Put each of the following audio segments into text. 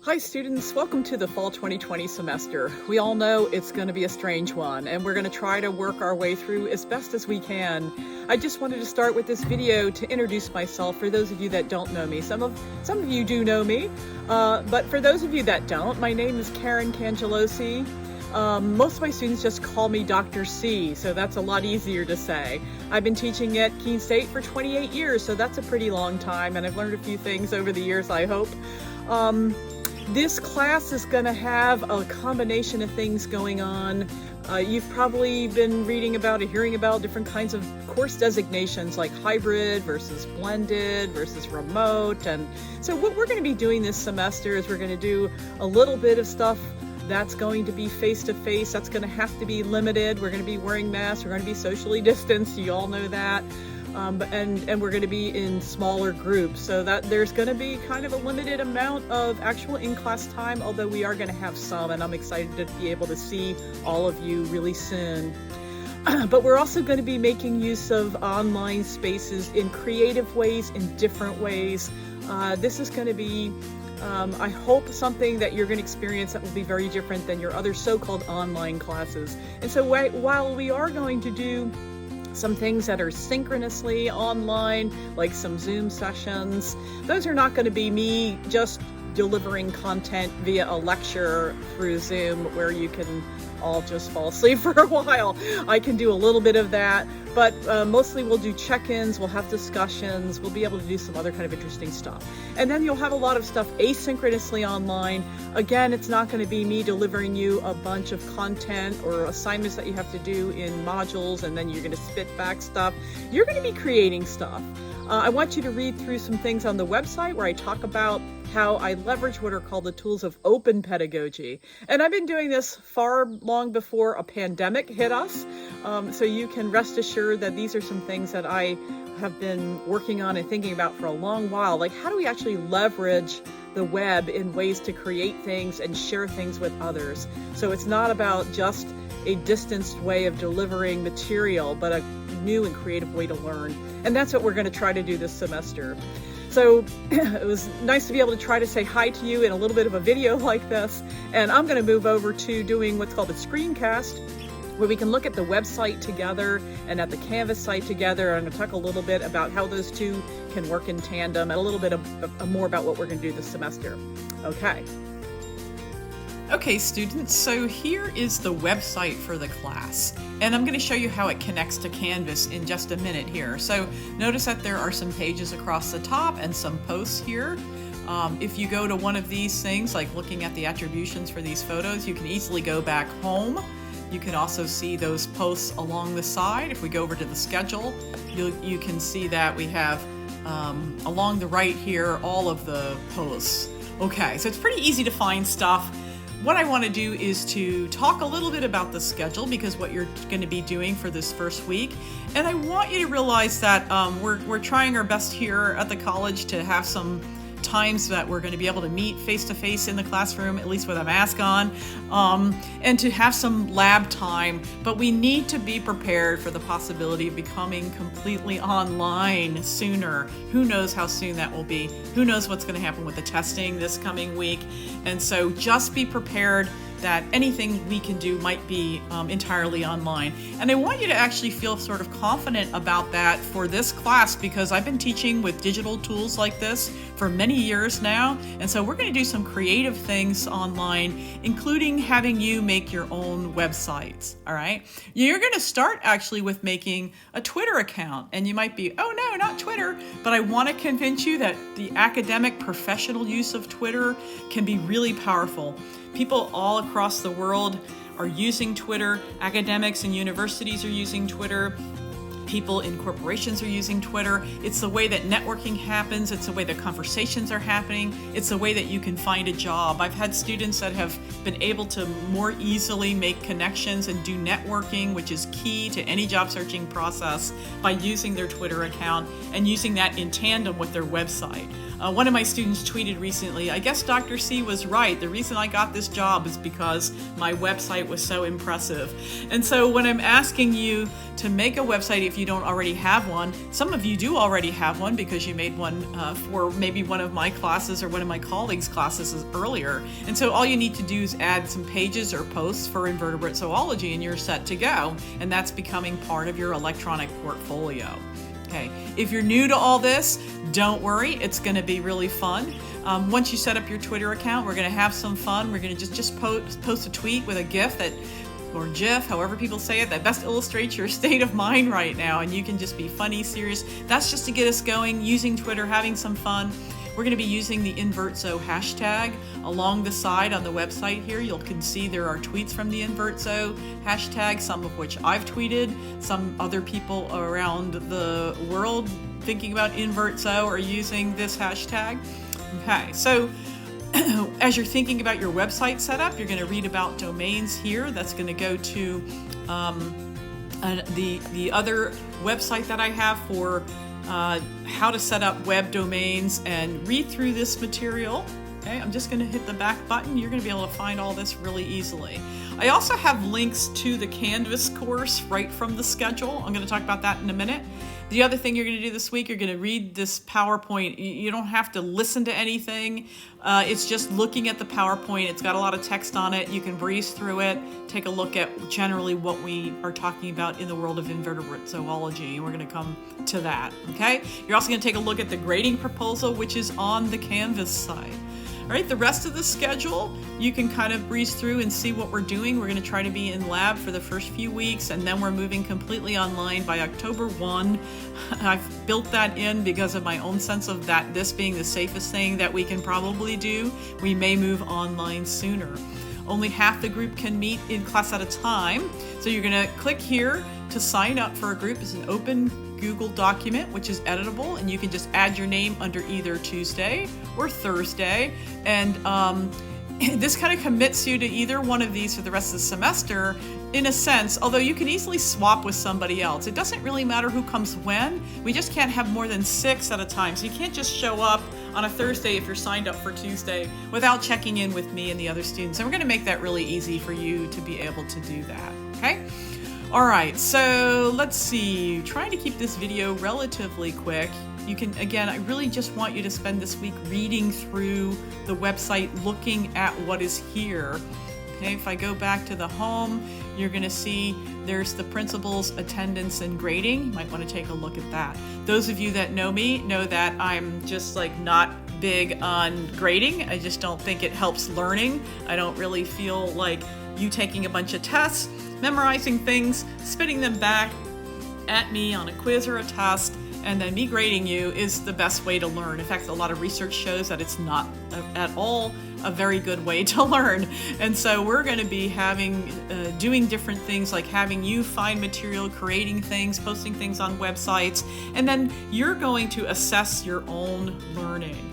Hi students, welcome to the fall 2020 semester. We all know it's going to be a strange one, and we're going to try to work our way through as best as we can. I just wanted to start with this video to introduce myself for those of you that don't know me. Some of you do know me, but for those of you that don't, my name is Karen Cangelosi. Most of my students just call me Dr. C, so that's a lot easier to say. I've been teaching at Keene State for 28 years, so that's a pretty long time, and I've learned a few things over the years, I hope. This class is going to have a combination of things going on. You've probably been reading about or hearing about different kinds of course designations like hybrid versus blended versus remote. And so what we're going to be doing this semester is we're going to do a little bit of stuff that's going to be face-to-face. That's going to have to be limited. We're going to be wearing masks. We're going to be socially distanced. You all know that. And we're going to be in smaller groups, so that there's going to be kind of a limited amount of actual in-class time, although we are going to have some, and I'm excited to be able to see all of you really soon. But we're also going to be making use of online spaces in creative ways, in different ways. This is going to be, I hope, something that you're going to experience that will be very different than your other so-called online classes. And so while we are going to do some things that are synchronously online, like some Zoom sessions, those are not going to be me just delivering content via a lecture through Zoom where you can all just fall asleep for a while. I can do a little bit of that, but mostly we'll do check-ins, we'll have discussions, we'll be able to do some other kind of interesting stuff. And then you'll have a lot of stuff asynchronously online. Again, it's not going to be me delivering you a bunch of content or assignments that you have to do in modules and then you're going to spit back stuff. You're going to be creating stuff. I want you to read through some things on the website where I talk about how I leverage what are called the tools of open pedagogy. And I've been doing this far long before a pandemic hit us. So you can rest assured that these are some things that I have been working on and thinking about for a long while. Like, how do we actually leverage the web in ways to create things and share things with others? So it's not about just a distanced way of delivering material, but a new and creative way to learn. And that's what we're going to try to do this semester. So it was nice to be able to try to say hi to you in a little bit of a video like this. And I'm going to move over to doing what's called a screencast, where we can look at the website together and at the Canvas site together. I'm going to talk a little bit about how those two can work in tandem and a little bit more about what we're going to do this semester. Okay, students, so here is the website for the class, and I'm going to show you how it connects to Canvas in just a minute here. So notice that there are some pages across the top and some posts here. If you go to one of these things, like looking at the attributions for these photos, you can easily go back home. You can also see those posts along the side. If we go over to the schedule, you can see that we have along the right here all of the posts. Okay, so it's pretty easy to find stuff. What I want to do is to talk a little bit about the schedule, because what you're going to be doing for this first week. And I want you to realize that we're trying our best here at the college to have some times that we're going to be able to meet face-to-face in the classroom, at least with a mask on, and to have some lab time. But we need to be prepared for the possibility of becoming completely online sooner. Who knows how soon that will be? Who knows what's going to happen with the testing this coming week? And so just be prepared that anything we can do might be entirely online. And I want you to actually feel sort of confident about that for this class, because I've been teaching with digital tools like this for many years now. And so we're going to do some creative things online, including having you make your own websites. All right. You're going to start actually with making a Twitter account, and you might be, oh no, not Twitter. But I want to convince you that the academic professional use of Twitter can be really powerful. People all across the world are using Twitter. Academics and universities are using Twitter. People in corporations are using Twitter. It's the way that networking happens. It's the way that conversations are happening. It's the way that you can find a job. I've had students that have been able to more easily make connections and do networking, which is key to any job searching process, by using their Twitter account and using that in tandem with their website. One of my students tweeted recently, I guess Dr. C was right. The reason I got this job is because my website was so impressive. And so when I'm asking you to make a website, if you don't already have one. Some of you do already have one because you made one for maybe one of my classes or one of my colleagues' classes earlier. And so all you need to do is add some pages or posts for invertebrate zoology and you're set to go. And that's becoming part of your electronic portfolio. Okay, if you're new to all this, don't worry, it's going to be really fun. Once you set up your Twitter account, we're going to have some fun. We're going to just post a tweet with a GIF that, or GIF, however people say it, that best illustrates your state of mind right now. And you can just be funny, serious. That's just to get us going, using Twitter, having some fun. We're going to be using the Invert Zoo hashtag along the side on the website here. You can see there are tweets from the Invert Zoo hashtag, some of which I've tweeted, some other people around the world thinking about Invert Zoo are using this hashtag. Okay, so as you're thinking about your website setup, you're going to read about domains here. That's going to go to the other website that I have for how to set up web domains, and read through this material. Okay, I'm just going to hit the back button. You're going to be able to find all this really easily. I also have links to the Canvas course right from the schedule. I'm going to talk about that in a minute. The other thing you're going to do this week, you're going to read this PowerPoint. You don't have to listen to anything. It's just looking at the PowerPoint. It's got a lot of text on it. You can breeze through it, take a look at generally what we are talking about in the world of invertebrate zoology, and we're going to come to that, okay? You're also going to take a look at the grading proposal, which is on the Canvas site. All right, the rest of the schedule, you can kind of breeze through and see what we're doing. We're going to try to be in lab for the first few weeks, and then we're moving completely online by October 1. I've built that in because of my own sense of that this being the safest thing that we can probably do. We may move online sooner. Only half the group can meet in class at a time. So you're going to click here to sign up for a group. It's an open Google document, which is editable, and you can just add your name under either Tuesday or Thursday. And this kind of commits you to either one of these for the rest of the semester, in a sense, although you can easily swap with somebody else. It doesn't really matter who comes when. We just can't have more than 6 at a time. So you can't just show up on a Thursday if you're signed up for Tuesday without checking in with me and the other students. And we're going to make that really easy for you to be able to do that, okay? All right, so let's see. Trying to keep this video relatively quick. You can, again, I really just want you to spend this week reading through the website, looking at what is here. Okay, if I go back to the home, you're going to see there's the principals, attendance, and grading. You might want to take a look at that. Those of you that know me know that I'm just like not big on grading. I just don't think it helps learning. I don't really feel like you taking a bunch of tests, memorizing things, spitting them back at me on a quiz or a test, and then me grading you is the best way to learn. In fact, a lot of research shows that it's not at all a very good way to learn. And so we're going to be having, doing different things like having you find material, creating things, posting things on websites, and then you're going to assess your own learning.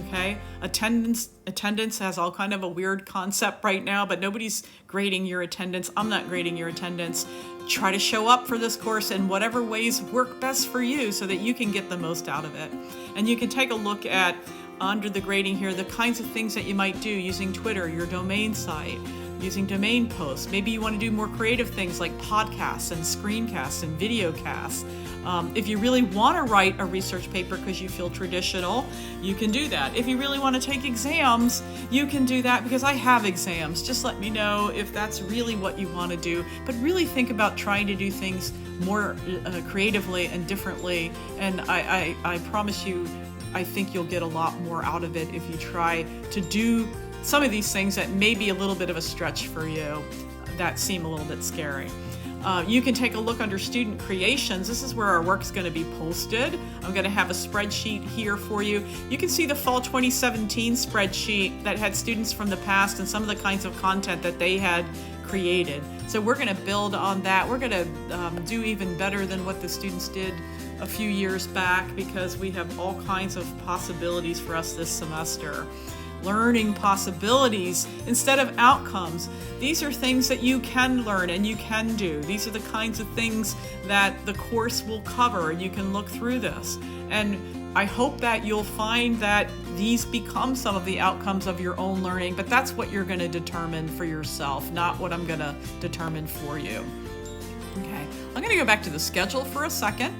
Okay, attendance has all kind of a weird concept right now, but nobody's grading your attendance. I'm not grading your attendance. Try to show up for this course in whatever ways work best for you so that you can get the most out of it. And you can take a look at, under the grading here, the kinds of things that you might do using Twitter, your domain site, using domain posts. Maybe you want to do more creative things like podcasts and screencasts and videocasts. If you really want to write a research paper because you feel traditional, you can do that. If you really want to take exams, you can do that because I have exams. Just let me know if that's really what you want to do. But really think about trying to do things more creatively and differently. And I promise you, I think you'll get a lot more out of it if you try to do some of these things that may be a little bit of a stretch for you, that seem a little bit scary. You can take a look under student creations. This is where our work's going to be posted. I'm going to have a spreadsheet here for you. You can see the fall 2017 spreadsheet that had students from the past and some of the kinds of content that they had created. So we're going to build on that. We're going to do even better than what the students did a few years back because we have all kinds of possibilities for us this semester. Learning possibilities instead of outcomes. These are things that you can learn and you can do. These are the kinds of things that the course will cover, and you can look through this. And I hope that you'll find that these become some of the outcomes of your own learning, but that's what you're going to determine for yourself, not what I'm going to determine for you. Okay, I'm going to go back to the schedule for a second.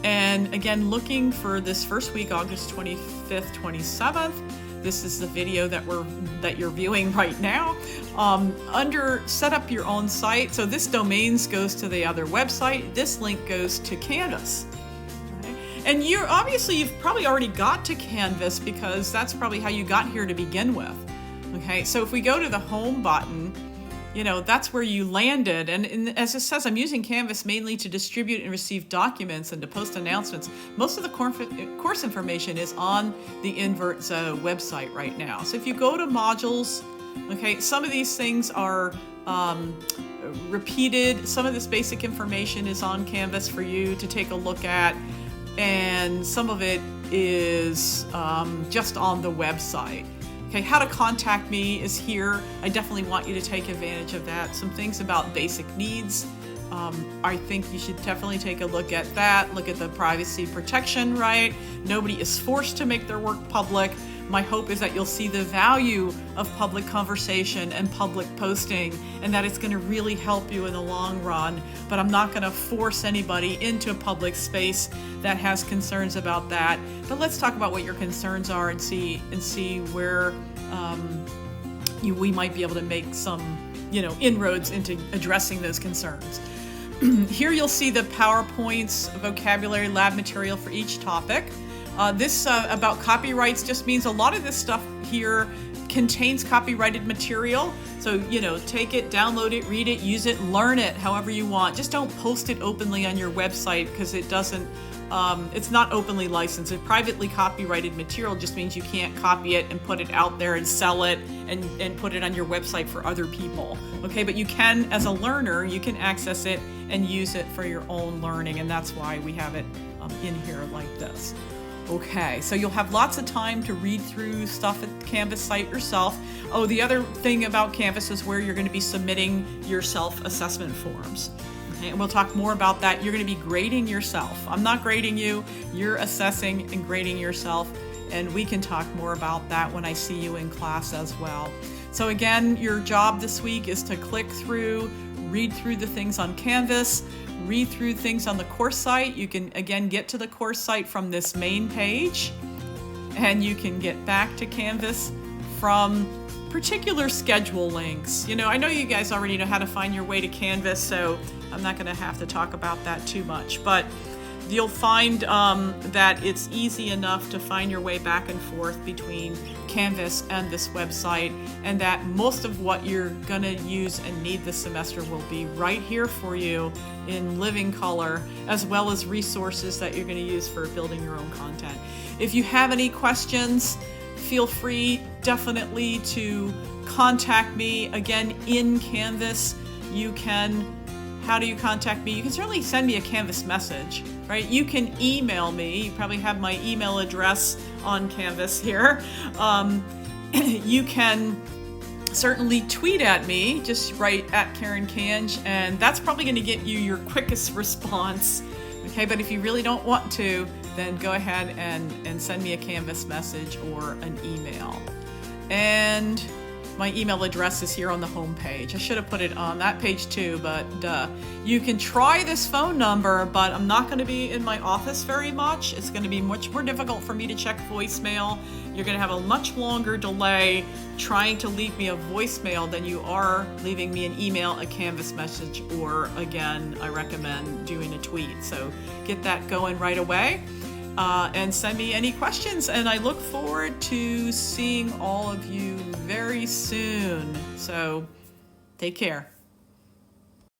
And again, looking for this first week, August 25th, 27th. This is the video that you're viewing right now. Under set up your own site. So this domains goes to the other website. This link goes to Canvas. Okay? And you've probably already got to Canvas because that's probably how you got here to begin with. Okay, so if we go to the home button, that's where you landed. And as it says, I'm using Canvas mainly to distribute and receive documents and to post announcements. Most of the course information is on the Invert Zoo website right now. So if you go to modules, okay, some of these things are repeated. Some of this basic information is on Canvas for you to take a look at. And some of it is just on the website. Okay, how to contact me is here. I definitely want you to take advantage of that. Some things about basic needs. I think you should definitely take a look at that. Look at the privacy protection, right? Nobody is forced to make their work public. My hope is that you'll see the value of public conversation and public posting, and that it's going to really help you in the long run. But I'm not going to force anybody into a public space that has concerns about that. But let's talk about what your concerns are and see where we might be able to make some inroads into addressing those concerns. Here you'll see the PowerPoints, vocabulary, lab material for each topic. This about copyrights just means a lot of this stuff here contains copyrighted material. So, take it, download it, read it, use it, learn it however you want. Just don't post it openly on your website because it's not openly licensed. A privately copyrighted material just means you can't copy it and put it out there and sell it and put it on your website for other people. Okay, but you can, as a learner, you can access it and use it for your own learning, and that's why we have it in here like this. Okay, so you'll have lots of time to read through stuff at the Canvas site yourself. Oh, the other thing about Canvas is where you're going to be submitting your self-assessment forms. Okay, and we'll talk more about that. You're going to be grading yourself. I'm not grading you. You're assessing and grading yourself, and we can talk more about that when I see you in class as well. So again, your job this week is to click through, read through the things on Canvas, read through things on the course site. You can, again, get to the course site from this main page, and you can get back to Canvas from particular schedule links. I know you guys already know how to find your way to Canvas, so I'm not going to have to talk about that too much, but you'll find that it's easy enough to find your way back and forth between Canvas and this website, and that most of what you're going to use and need this semester will be right here for you in living color, as well as resources that you're going to use for building your own content. If you have any questions, feel free definitely to contact me. Again, in Canvas, how do you contact me? You can certainly send me a Canvas message, right? You can email me. You probably have my email address on Canvas here. You can certainly tweet at me, just write at Karen Kange, and that's probably going to get you your quickest response. Okay, but if you really don't want to, then go ahead and send me a Canvas message or an email. And my email address is here on the home page. I should have put it on that page too, but you can try this phone number, but I'm not going to be in my office very much. It's going to be much more difficult for me to check voicemail. You're going to have a much longer delay trying to leave me a voicemail than you are leaving me an email, a Canvas message, or again, I recommend doing a tweet. So get that going right away. And send me any questions, and I look forward to seeing all of you very soon. So take care.